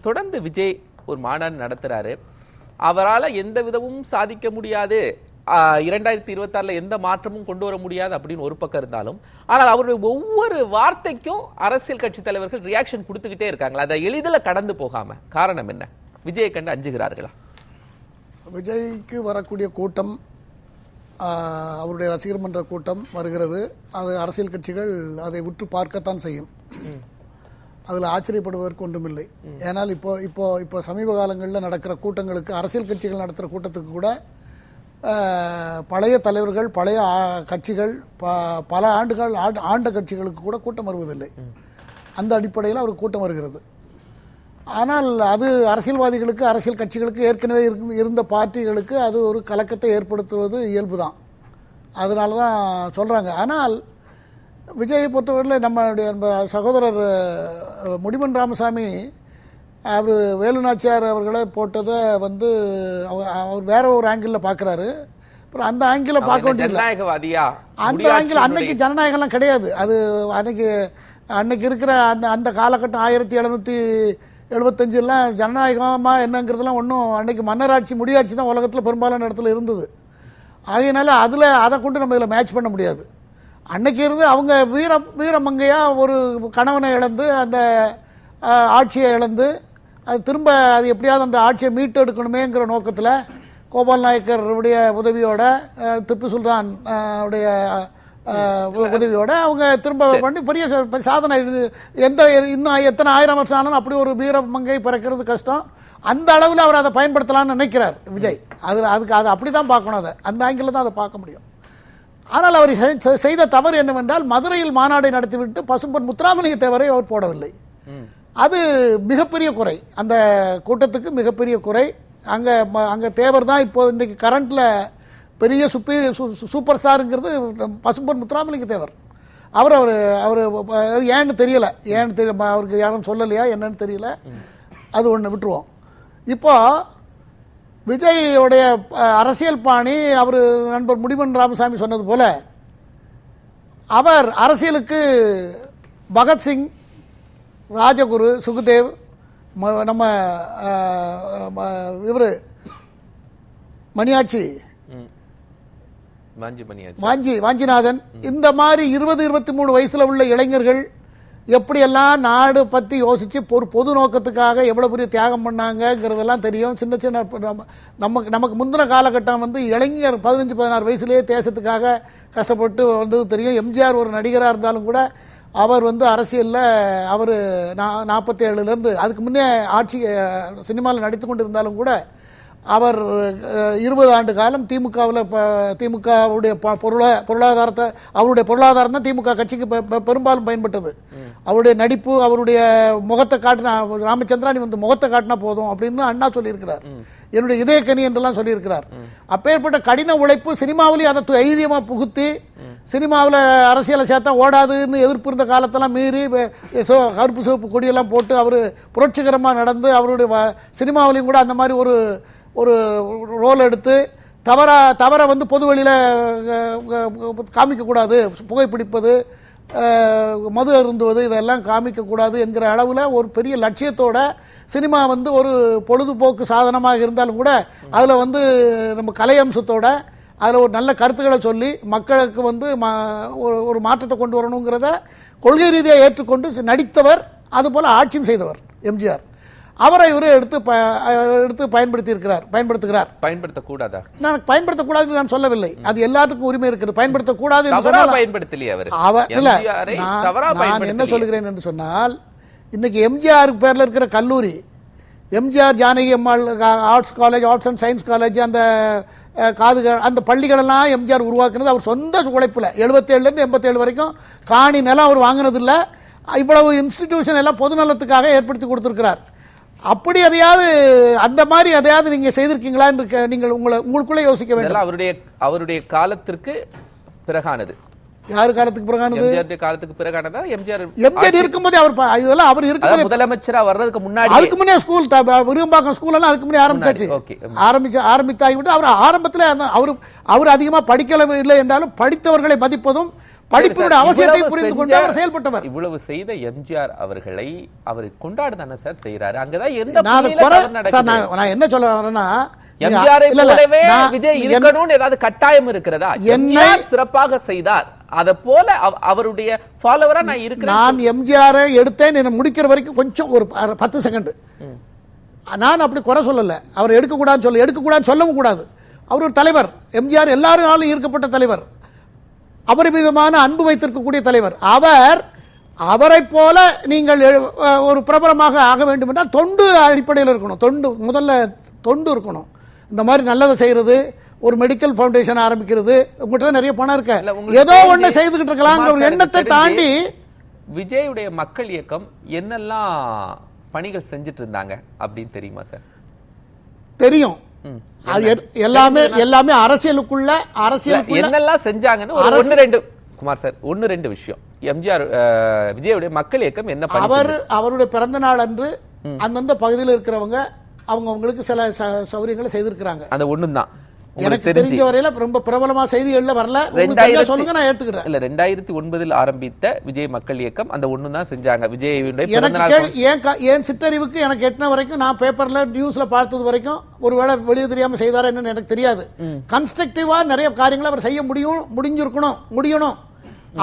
தொடர்ந்து விஜய் ஒரு மாநாடு நடத்துறாரு. அவரால் எந்த விதமும் சாதிக்க முடியாது, 2026 எந்த மாற்றமும் கொண்டு வர முடியாது அப்படின்னு ஒரு பக்கம் இருந்தாலும், ஆனால் அவருடைய ஒவ்வொரு வார்த்தைக்கும் அரசியல் கட்சி தலைவர்கள் ரியாக்ஷன் கொடுத்துக்கிட்டே இருக்காங்களா? அதை எளிதில் கடந்து போகாம காரணம் என்ன? விஜயை கண்டு அஞ்சுகிறார்களா? விஜய்க்கு வரக்கூடிய கூட்டம், அவருடைய ரசிகர் மன்ற கூட்டம் வருகிறது. அது அரசியல் கட்சிகள் அதை உற்று பார்க்கத்தான் செய்யும். அதில் ஆச்சரியப்படுவதற்கு ஒன்றுமில்லை. ஏன்னால் இப்போ சமீப காலங்களில் நடக்கிற கூட்டங்களுக்கு, அரசியல் கட்சிகள் நடத்துகிற கூட்டத்துக்கு கூட பழைய தலைவர்கள், பழைய கட்சிகள், பல ஆண்டுகள் ஆண்ட கட்சிகளுக்கு கூட கூட்டம் வருவதில்லை. அந்த அடிப்படையில் அவருக்கு கூட்டம் வருகிறது. ஆனால் அது அரசியல்வாதிகளுக்கு, அரசியல் கட்சிகளுக்கு, ஏற்கனவே இருந்த பார்ட்டிகளுக்கு அது ஒரு கலக்கத்தை ஏற்படுத்துவது இயல்பு தான். அதனால தான் சொல்கிறாங்க. ஆனால் விஜயை பொறுத்தவரையில் நம்மளுடைய சகோதரர் முடிமன் ராமசாமி அவர் வேலுநாச்சியார் அவர்களை போட்டதை அவர் வேற ஒரு ஆங்கிளில் பார்க்குறாரு. அப்புறம் அந்த ஆங்கிளில் பார்க்க வேண்டியது, அந்த ஆங்கிள் அன்னைக்கு ஜனநாயகம்லாம் கிடையாது. அது அன்னைக்கு இருக்கிற அந்த காலகட்டம் 1775 ஜனநாயகமாக என்னங்கிறதுலாம் ஒன்றும், அன்னைக்கு மன்னராட்சி, முடியாட்சி தான் உலகத்தில் பெரும்பாலான இடத்துல இருந்தது. ஆகையினால அதை கொண்டு நம்ம இதில் மேட்ச் பண்ண முடியாது. அன்னைக்கு இருந்து அவங்க வீரமங்கையாக ஒரு கணவனை இழந்து, அந்த ஆட்சியை இழந்து, அது திரும்ப அது எப்படியாவது அந்த ஆட்சியை மீட்டெடுக்கணுமேங்கிற நோக்கத்தில் கோபால் நாயக்கருடைய உதவியோட, திப்பு சுல்தான் உடைய உதவியோட அவங்க திரும்ப பண்ணி பெரிய சாதனை. இன்னும் எத்தனை ஆயிரம் வருஷம் ஆனாலும் அப்படி ஒரு வீரமங்கை பிறக்கிறது கஷ்டம். அந்த அளவில் அவர் அதை பயன்படுத்தலாம்னு நினைக்கிறார் விஜய். அதுக்கு அதை அப்படி தான் பார்க்கணும், அதை அந்த ஆங்கிளில் தான் அதை பார்க்க முடியும். ஆனால் அவர் செய்த தவறு என்னவென்றால், மதுரையில் மாநாடை நடத்திவிட்டு பசும்பொன் முத்துராமலிங்க தேவரை அவர் போடவில்லை. அது மிகப்பெரிய குறை, அந்த கூட்டத்துக்கு மிகப்பெரிய குறை. அங்கே தேவர் தான் இப்போ இன்றைக்கி கரண்டில் பெரிய சூப்பர் ஸ்டாருங்கிறது பசும்பொன் முத்துராமலிங்க தேவர். அவர் ஏன்னு தெரியல, அவருக்கு யாரும் சொல்லலையா என்னன்னு தெரியல. அது ஒன்று விட்டுருவோம். இப்போ விஜயோடைய அரசியல் பாணி, அவர் நண்பர் முடிமன் ராமசாமி சொன்னது போல, அவர் அரசியலுக்கு பகத்சிங், ராஜகுரு, சுகுதேவ், நம்ம இவர் மணியாட்சி, வாஞ்சிநாதன், இந்த மாதிரி 20-23 வயசுல உள்ள இளைஞர்கள் எப்படியெல்லாம் நாடு பற்றி யோசித்து ஒரு பொது நோக்கத்துக்காக எவ்வளோ பெரிய தியாகம் பண்ணாங்கங்கிறதெல்லாம் தெரியும். சின்ன சின்ன நமக்கு முந்தின காலகட்டம் இளைஞர் 15-16 வயசுலேயே தேசத்துக்காக கஷ்டப்பட்டு வந்தது தெரியும். எம்ஜிஆர் ஒரு நடிகராக இருந்தாலும் கூட அவர் அரசியலில் அவர் 47லேருந்து அதுக்கு முன்னே ஆட்சி சினிமாவில் நடித்து கொண்டு இருந்தாலும் கூட அவர் 20 ஆண்டு காலம் திமுகவுடைய பொருளாதாரத்தை, அவருடைய பொருளாதாரம் தான் திமுக கட்சிக்கு பெரும்பாலும் பயன்பட்டது. அவருடைய நடிப்பு, அவருடைய முகத்தை காட்டினா, ராமச்சந்திரா நீ முகத்தை காட்டினா போதும் அப்படின்னு அண்ணா சொல்லியிருக்கிறார். என்னுடைய இதயக்கனி என்றெல்லாம் சொல்லியிருக்கிறார். அப்பேற்பட்ட கடின உழைப்பு சினிமாவிலேயே அதை தைரியமாக புகுத்தி, சினிமாவில் அரசியலை சேர்த்தா ஓடாதுன்னு எதிர்ப்பு இருந்த காலத்தெல்லாம் மீறி கருப்பு சிவப்பு கொடியெல்லாம் போட்டு அவர் புரட்சிகரமாக நடந்து, அவருடைய சினிமாவிலையும் கூட அந்த மாதிரி ஒரு ரோல் எடுத்து தவற பொது வழியில் காமிக்கக்கூடாது, புகைப்பிடிப்பது, மது அருந்துவது, இதெல்லாம் காமிக்கக்கூடாது என்கிற அளவில் ஒரு பெரிய லட்சியத்தோட சினிமா ஒரு பொழுதுபோக்கு சாதனமாக இருந்தாலும் கூட அதில் நம்ம கலை அம்சத்தோட அதில் ஒரு நல்ல கருத்துக்களை சொல்லி மக்களுக்கு ஒரு மாற்றத்தை கொண்டு வரணுங்கிறத கொள்கை ரீதியாக ஏற்றுக்கொண்டு நடித்தவர், அதுபோல் ஆட்சியும் செய்தவர் எம்ஜிஆர். அவரை இவரு எடுத்து பயன்படுத்துகிறார். பயன்படுத்தக்கூடாதா? நான் பயன்படுத்தக்கூடாது நான் சொல்லவில்லை. அது எல்லாத்துக்கும் உரிமை இருக்குது. பயன்படுத்தக்கூடாது நான் என்ன சொல்லுகிறேன் என்று சொன்னால், இன்னைக்கு எம்ஜிஆர் பேர்ல இருக்கிற கல்லூரி, MGR Janaki Ammal arts college, arts and science college, அந்த அந்த பள்ளிகளெல்லாம் எம்ஜிஆர் உருவாக்குனது அவர் சொந்த உழைப்பில். 77லேருந்து 87 வரைக்கும் காணி நிலம் அவர் வாங்கினதில்லை. இவ்வளவு இன்ஸ்டிடியூஷன் எல்லாம் பொது நலத்துக்காக ஏற்படுத்தி கொடுத்துருக்கிறார். அப்படி எதையாவது அந்த மாதிரி எதையாவது நீங்க செய்திருக்கீங்களா என்று நீங்கள் உங்களுக்குள்ளே யோசிக்க வேண்டும். அவருடைய காலத்திற்கு பிறகானது. யாரு காலத்துக்கு பிறகானது? எம்ஜிஆர் காலத்துக்கு பிறகானதா? எம்ஜிஆர் இருக்கும்போது இதெல்லாம் அவர் இருக்கும்போது, முதலமைச்சரா வர்றதுக்கு முன்னாடி, அதுக்கு முன்னே ஸ்கூல் விரும்பாக்கம் ஸ்கூல் எல்லாம் அதுக்கு முன்னே ஆரம்பிச்சாச்சு. ஆரம்பித்தாகிவிட்டு அவர் ஆரம்பத்தில் அவர் அதிகமாக படிக்கல இல்லை என்றாலும் படித்தவர்களை மதிப்பதும் படிப்பினுடைய அவசியத்தை புரிந்து கொண்டு அவர் செயல்பட்டவர். இவ்வளவு செய்த எம்ஜிஆர் அவர்களை அவர் கொண்டாடு தானே சார் செய்யறாரு. அங்கதான் எந்த நான் என்ன சொல்ல வரேன்னா, எம்ஜிஆரை போலவே விஜய் இருக்கணும்னு ஏதாவது கட்டாயம் இருக்கிறதா? எம்ஜிஆர் சிறப்பாக செய்தார், அத போல அவருடைய ஃபாலோவரா நான் இருக்கிறேன். நான் எம்ஜிஆரை எடுத்தேன், என்ன முடிக்கிற வரைக்கும் கொஞ்சம் ஒரு 10 செகண்ட் நான் அப்படி குறை சொல்லல. அவர் எடுக்கக்கூடாதுன்னு சொல்லவும் கூடாது. அவர் ஒரு தலைவர். எம்ஜிஆர் எல்லாரும் ஈர்க்கப்பட்ட தலைவர், அபரிமிதமான அன்பு வைத்திருக்கக்கூடிய தலைவர். அவரை போல நீங்கள் ஒரு பிரபலமாக ஆக வேண்டும் என்றால் தொண்டு அடிப்படையில் இருக்கணும். முதல்ல தொண்டு இருக்கணும். இந்த மாதிரி நல்லதை செய்யறது, ஒரு மெடிக்கல் ஃபவுண்டேஷன் ஆரம்பிக்கிறது, உங்கள்கிட்ட நிறைய பணம் இருக்க, ஏதோ ஒண்ணு செய்துகிட்டு இருக்கலாங்கிற ஒரு எண்ணத்தை தாண்டி விஜயுடைய மக்கள் இயக்கம் என்னெல்லாம் பணிகள் செஞ்சுட்டு இருந்தாங்க அப்படின்னு தெரியுமா சார்? தெரியும். எல்லாமே அரசியலுக்குள்ள என்னெல்லாம் செஞ்சாங்கன்னு ஒன்னு ரெண்டு குமார் சார், ஒன்னு ரெண்டு விஷயம். எம்ஜிஆர் விஜயுடைய மக்கள் இயக்கம் என்ன அவருடைய பிறந்த நாள் அன்று அந்தந்த பகுதியில் இருக்கிறவங்க அவங்களுக்கு சில சௌகரியங்களை செய்திருக்கிறாங்க. அந்த ஒண்ணுதான் எனக்கு தெரிஞ்ச வரையில ரொம்ப பிரபலமா செய்திகள்ல வரல. சொல்லுங்க, நான் ஏத்துக்கிறேன். இல்ல 2009 ஆரம்பித்த விஜய் மக்கள் இயக்கம் அந்த ஒண்ணுதான் செஞ்சாங்க. என் சித்தறிவுக்கு எனக்கு எட்டின வரைக்கும், நான் பேப்பர்ல நியூஸ்ல பார்த்தது வரைக்கும், ஒருவேளை வெளியே தெரியாம செய்தாரா என்னன்னு எனக்கு தெரியாது. கன்ஸ்ட்ரக்டிவா நிறைய காரியங்களை அவர் செய்ய முடியணும்.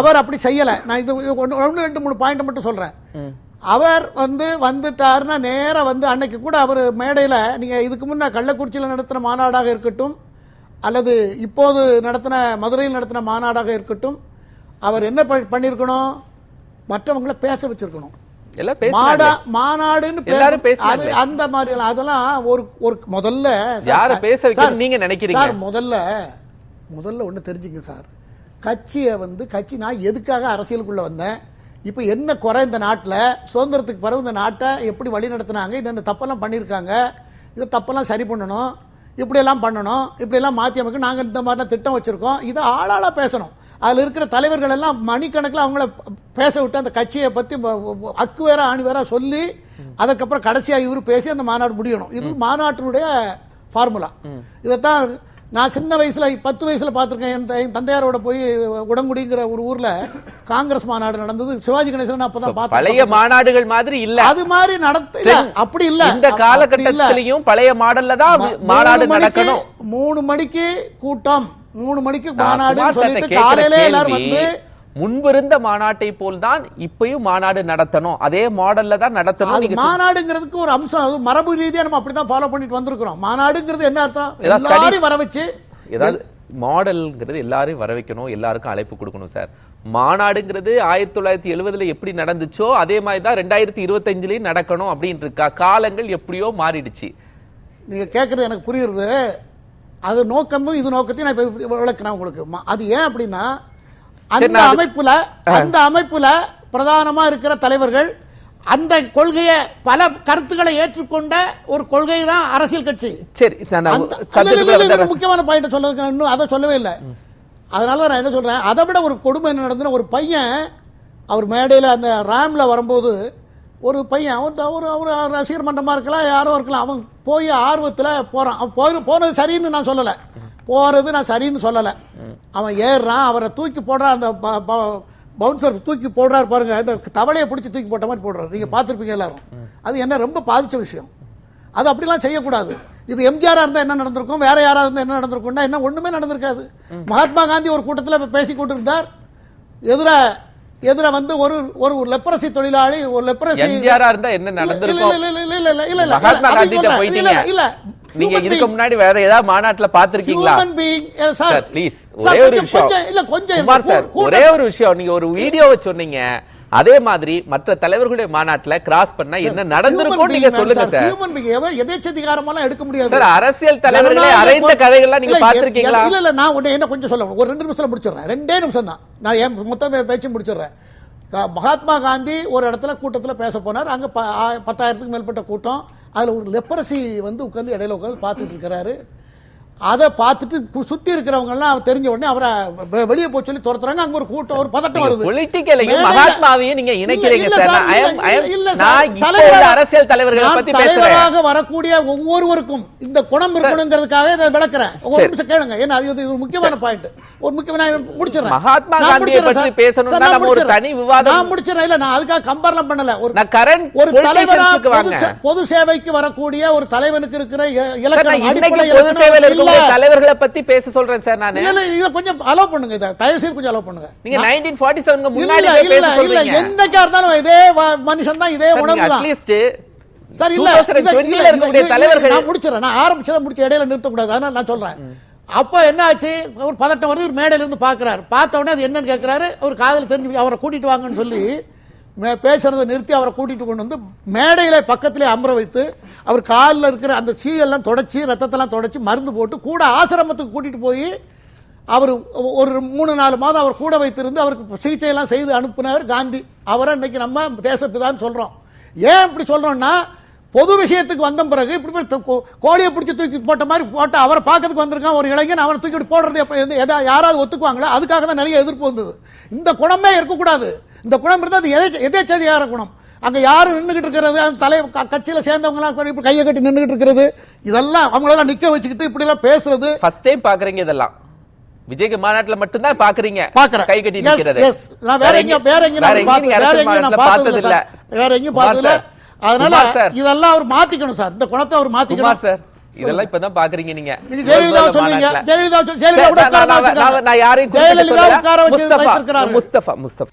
அவர் அப்படி செய்யல. நான் இது 1 2 3 பாயிண்ட் மட்டும் சொல்றேன். அவர் வந்துட்டாருன்னா நேரா அன்னைக்கு கூட அவர் மேடையில, நீங்க இதுக்கு முன்ன கள்ளக்குறிச்சியில் நடத்தின மாநாடாக இருக்கட்டும், அல்லது இப்போது மதுரையில் நடத்தின மாநாடாக இருக்கட்டும், அவர் என்ன பண்ணிருக்கணும்? மற்றவங்களை பேச வச்சிருக்கணும். மாநாடுன்னு அந்த மாதிரி அதெல்லாம் ஒரு முதல்ல நீங்க நினைக்கிறீங்க. முதல்ல ஒண்ணு தெரிஞ்சுங்க சார். கட்சி நான் எதுக்காக அரசியலுக்குள்ள வந்தேன், இப்ப என்ன குறை இந்த நாட்டில், சுதந்திரத்துக்கு பிறகு இந்த நாட்டை எப்படி வழி நடத்தினாங்க, இந்த தப்பெல்லாம் பண்ணியிருக்காங்க, இதை தப்பெல்லாம் சரி பண்ணணும், இப்படியெல்லாம் பண்ணணும், இப்படியெல்லாம் மாற்றி அமைக்கணும், நாங்கள் இந்த மாதிரிலாம் திட்டம் வச்சுருக்கோம், இதை ஆளாளாக பேசணும். அதில் இருக்கிற தலைவர்கள் எல்லாம் மணிக்கணக்கில் அவங்கள பேச விட்டு அந்த கட்சியை பற்றி அக்கு வேற ஆணி வேற சொல்லி, அதுக்கப்புறம் கடைசியாக இவரு பேசி அந்த மாநாடு முடியணும். இது மாநாட்டினுடைய ஃபார்முலா. இதைத்தான் நான் சின்ன வயசுல 10 வயசுல பார்த்துருக்கேன். என் தந்தையாரோட போய் உடங்குடிங்கிற ஒரு ஊர்ல காங்கிரஸ் மாநாடு நடந்தது. சிவாஜி கணேசன் அப்பதான் பார்த்தேன். பழைய மாநாடுகள் மாதிரி இல்ல, அது மாதிரி அப்படி இல்ல. இந்த காலகட்டத்திலையும் பழைய மாடல்ல தான் மாநாடு நடக்கணும். 3 மணிக்கு கூட்டம், 3 மணிக்கு மாநாடு சொல்லிட்டு காலையில எல்லாரும் முன்பிருந்த மாநாட்டை போல் தான் இப்பயும் மாநாடு நடத்தணும், அதே மாடல்ல தான் நடத்தணும். மாநாடுங்கிறதுக்கு ஒரு அம்சம், மரபு ரீதியா நம்ம அப்படிதான் ஃபாலோ பண்ணிட்டு வந்திருக்கிறோம். மாநாடுங்கிறது என்ன அர்த்தம்? எல்லாரையும் வர வச்சு, ஏதாவது மாடல்ங்கிறது எல்லாரையும் வர வைக்கணும், எல்லாருக்கும் அழைப்பு கொடுக்கணும் சார். மாநாடுங்கிறது 1970 எப்படி நடந்துச்சோ அதே மாதிரி தான் 2025 நடக்கணும் அப்படின்னு இருக்கா? காலங்கள் எப்படியோ மாறிடுச்சு. நீங்க கேட்கறது எனக்கு புரியுறது. அது நோக்கமும் இது நோக்கத்தையும் நான் இப்ப விளக்குறேன் உங்களுக்கு. அது ஏன் அப்படின்னா, அந்த அமைப்புல பிரதானமா இருக்கிற தலைவர்கள் அந்த கொள்கையை, பல கருத்துக்களை ஏற்றுக்கொண்ட ஒரு கொள்கை தான் அரசியல் கட்சி. சரி, முக்கியமான பாயிண்ட் சொல்ல, இன்னும் அதை சொல்லவே இல்லை. அதனால நான் என்ன சொல்றேன், அதை விட ஒரு கொடுமை என்ன நடந்ததுன்னா, ஒரு பையன் அவர் மேடையில் அந்த ரேம்ல வரும்போது, ஒரு பையன் அவர் ரசிகர் மன்றமா இருக்கலாம், யாரோ இருக்கலாம், அவன் போய் ஆர்வத்தில் போறான். அவன் போனது சரின்னு நான் சொல்லலை, நான் சரின்னு சொல்லலை. அவன் ஏறுறான், அவரை தூக்கி போடுறான், அந்த பவுன்சர் தூக்கி போடுறாரு பாருங்க, அந்த தவளையை பிடிச்சி தூக்கி போட்ட மாதிரி போடுறாரு. நீங்க பார்த்துருப்பீங்க எல்லாரும். அது என்ன ரொம்ப பாதிச்ச விஷயம். அது அப்படிலாம் செய்யக்கூடாது. இது எம்ஜிஆர் இருந்தா என்ன நடந்திருக்கும், வேற யாராவது இருந்தா என்ன நடந்திருக்கும்னா, என்ன ஒண்ணுமே நடந்திருக்காது. மகாத்மா காந்தி ஒரு கூட்டத்தில் பேசி கொண்டிருந்தார். எதிர ஒரு லெப்ரசி தொழிலாளி, ஒரு லெப்ரசி இருந்தா என்ன நடந்திருக்கும்? இல்ல நீங்க இதுக்கு முன்னாடி வேற ஏதாவது மாநாட்டுல பாத்திருக்கீங்களா? சார் ப்ளீஸ், ஒரே ஒரு விஷயம், இல்ல கொஞ்சம் குமார் சார், ஒரே ஒரு விஷயம். நீங்க ஒரு வீடியோவை சொன்னீங்க, அதே மாதிரி மற்ற தலைவர்களுடைய மாநாட்டுல கிராஸ் பண்ணா என்ன நடந்திருக்கும் நீங்க சொல்லுங்க சார். ஹியூமன் பீயிங் எதேச்சதிகாரமெல்லாம் எடுக்க முடியாது சார். அரசியல் தலைவர்களே அரைந்த கதைகள்லாம் நீங்க பாத்திருக்கீங்களா? இல்ல நான் என்ன கொஞ்சம் சொல்ல, ஒரு 2 நிமிஷத்துல முடிச்சிடுறேன். 2 நிமிஷம் தான், நான் என் மொத்த பேச்சு முடிச்சிடுறேன். மகாத்மா காந்தி ஒரு இடத்துல கூட்டத்தில் பேச போனார். அங்க 10,000க்கு மேற்பட்ட கூட்டம். அதுல ஒரு லெப்ரசி உட்கார்ந்து இடையில உட்கார்ந்து பார்த்துட்டு இருக்கிறாரு. அதை பார்த்துட்டு சுத்தி இருக்கிறவங்க எல்லாம் தெரிஞ்ச உடனே அவரை வெளியே போய் சொல்லி துரத்துறாங்க. அங்க ஒரு கூட்டம், ஒரு பதட்டம் வருது. பொலிட்டிக்கலையும் மகாத்மாவையும் நீங்க இணைக்கிறீங்க இல்ல சார். சார், இல்ல சார். நான் இப்போ அரசியல் தலைவர்களை பத்தி பேசுறேன். தலைவராக வரக்கூடிய ஒவ்வொருவருக்கும் இந்த குணம் இருக்கணுங்கிறதுக்காக இதை விளக்குறேன். ஒரு நிமிஷம் கேளுங்க. ஏன்னா இது ஒரு முக்கியமான பாயிண்ட். ஒரு முக்கியமான முடிச்சிடுறேன். மகாத்மா காந்தியை பற்றி பேசணும்னா நம்ம ஒரு தனி விவாதம். நான் முடிச்சிடுறேன். இல்ல, நான் அதுக்காக கம்பேர்லாம் பண்ணல. ஒரு தலைவராக பொது சேவைக்கு வரக்கூடிய ஒரு தலைவனுக்கு இருக்கிற இலக்கணம், அடிப்படை பொது சேவையில் இருக்கிற தலைவர்களை பத்தி பேச சொல்றேன் சார். நான் இல்ல இத கொஞ்சம் அலோவ் பண்ணுங்க. இத தயவு செய்து கொஞ்சம் அலோவ் பண்ணுங்க. நீங்க 1947 முன்னாடி பேச சொல்றீங்க. இல்ல என்னைக்கா இருந்தாலும் இதே மனுஷன் தான், இதே உணர்வு தான். அட்லீஸ்ட் சார் இல்ல, தலைவர்கள் நான் முடிச்சிடுறேன். நான் ஆரம்பிச்சதை முடிச்சு இடையில நிறுத்த கூடாது. அதனால நான் சொல்றேன். அப்ப என்ன ஆச்சு, ஒரு பதட்டம் வருது. ஒரு மேடையில இருந்து பாக்குறாரு. பார்த்த உடனே அது என்னன்னு கேட்கிறாரு. அவர் காதல தெரிஞ்சு அவரை கூட்டிட்டு வாங்கன்னு சொல்லி பேசுறதை நிறுத்தி அவரை கூட்டிட்டு கொண்டு வந்து மேடையில பக்கத்திலே அமர வைத்து அவர் காலில் இருக்கிற அந்த சீயெல்லாம் தொடச்சி, ரத்தத்தெல்லாம் தொடச்சி, மருந்து போட்டு கூட ஆசிரமத்துக்கு கூட்டிட்டு போய் அவர் ஒரு 3-4 மாதம் அவர் கூட வைத்திருந்து அவருக்கு சிகிச்சையெல்லாம் செய்து அனுப்பினவர் காந்தி. அவரை இன்னைக்கு நம்ம தேசப்பிதான்னு சொல்றோம். ஏன் இப்படி சொல்றோம்னா, பொது விஷயத்துக்கு வந்த பிறகு இப்படி கோழியை பிடிச்சி தூக்கி போட்ட மாதிரி போட்டு அவரை பார்க்கறதுக்கு வந்திருக்கான் ஒரு இளைஞன். அவரை தூக்கி போடுறது யாராவது ஒத்துக்குவாங்களா? அதுக்காக தான் நிறைய எதிர்ப்பு வந்தது. இந்த குணமே இருக்கக்கூடாது. இந்த குணம் இருந்தால் எதேச்சதிகார குணம். அங்க யாரும் நின்றுகிட்டு இருக்கிறது, அந்த தலை கட்சியில சேர்ந்தவங்க இப்படி கையை கட்டி நின்றுகிட்டு இருக்கிறது, இதெல்லாம் அவங்களெல்லாம் நிக்க வச்சுக்கிட்டு இப்படி எல்லாம் பேசுறது ஃபர்ஸ்ட் டைம் பாக்குறீங்க. இதெல்லாம் விஜய்க்கு மாநாட்டுல மட்டும் தான் பாக்குறீங்க. கை கட்டி நிக்கிறது. நான் வேற எங்கேயும் பார்த்தது இல்ல. வேற எங்கேயும் பார்த்தது இல்ல. அதனால இதெல்லாம் அவர் மாத்திக்கணும் சார். இந்த குணத்தை அவர் மாத்திக்கணும் சார். இதெல்லாம் இப்பதான் பாக்குறீங்க. நீங்க ஜெயலலிதா சொல்லுவீங்க. ஜெயலலிதா நான் யாரையும் முஸ்தபா